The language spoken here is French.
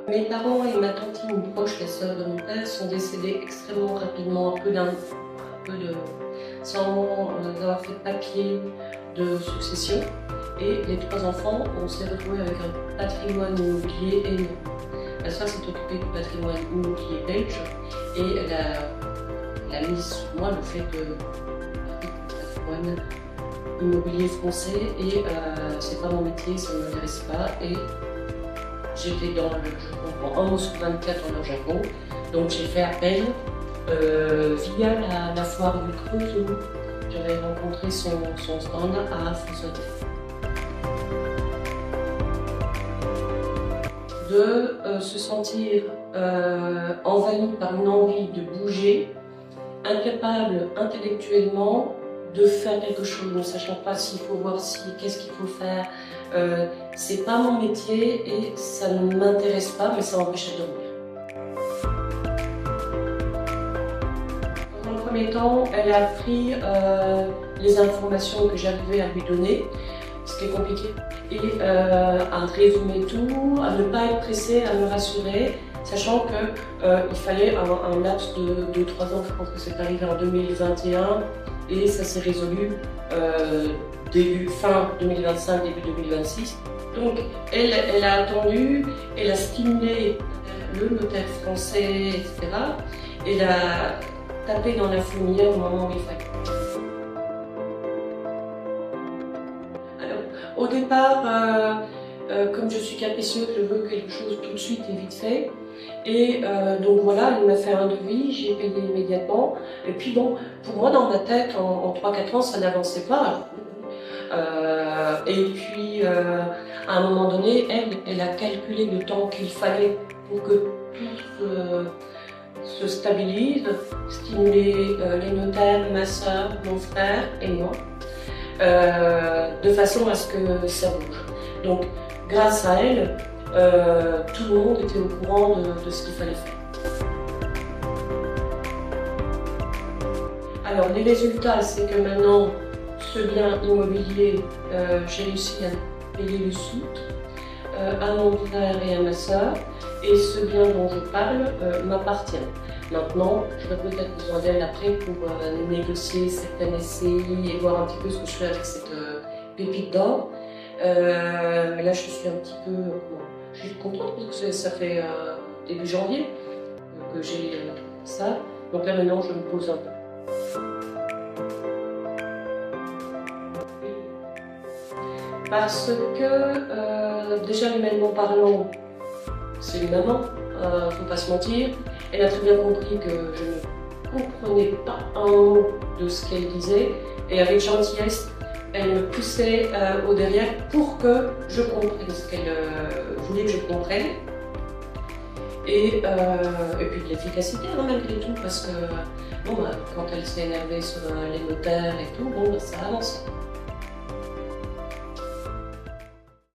Mes parents et ma tantine proche, la sœur de mon père, sont décédés extrêmement rapidement, sans avoir fait de papier de succession. Et les 3 enfants, on s'est retrouvés avec un patrimoine immobilier énorme. Ma sœur s'est occupée du patrimoine immobilier belge et elle a mis sur moi le fait de patrimoine immobilier français et c'est pas mon métier, ça ne m'intéresse pas. Et j'étais dans le, je comprends, 1 mot sur 24 en leur jargon, donc j'ai fait appel via la foire du Creusot. J'avais rencontré son stand à François. De se sentir envahi par une envie de bouger, incapable intellectuellement de faire quelque chose, ne sachant pas s'il faut voir qu'est-ce qu'il faut faire. C'est pas mon métier et ça ne m'intéresse pas, mais ça m'empêche de dormir. Dans le premier temps, elle a pris les informations que j'arrivais à lui donner, ce qui est compliqué, et à résumer tout, à ne pas être pressée, à me rassurer, sachant qu'il fallait un laps de 2-3 ans, je pense que c'est arrivé en 2021, et ça s'est résolu fin 2025, début 2026. Donc elle a attendu, elle a stimulé le notaire français, etc. Elle a tapé dans la fourmilière au moment où il fallait. Alors, au départ, comme je suis capricieuse, je veux quelque chose tout de suite et vite fait. Et donc voilà, elle m'a fait un devis, j'ai payé immédiatement. Et puis bon, pour moi, dans ma tête, en 3-4 ans, ça n'avançait pas. Et puis, à un moment donné, elle a calculé le temps qu'il fallait pour que tout se stabilise, stimuler les notaires, ma soeur, mon frère et moi, de façon à ce que ça bouge. Donc, grâce à elle, tout le monde était au courant de ce qu'il fallait faire. Alors, les résultats, c'est que maintenant, ce bien immobilier, j'ai réussi à payer le soute à mon frère et à ma soeur, et ce bien dont je parle m'appartient. Maintenant, j'aurais peut-être besoin d'elle après pour négocier certaines SCI et voir un petit peu ce que je fais avec cette pépite d'or. Mais là, je suis un petit peu... je suis contente parce que ça fait début janvier que j'ai ça. Donc là, maintenant, je me pose un peu. Parce que, déjà humainement parlant, c'est une maman, faut pas se mentir. Elle a très bien compris que je ne comprenais pas un mot de ce qu'elle disait. Et avec gentillesse, elle me poussait au derrière pour que je comprenne ce qu'elle voulait que je comprenne. Et puis de l'efficacité malgré tout, parce que bon, quand elle s'est énervée sur les notaires et tout, bon, ça avance.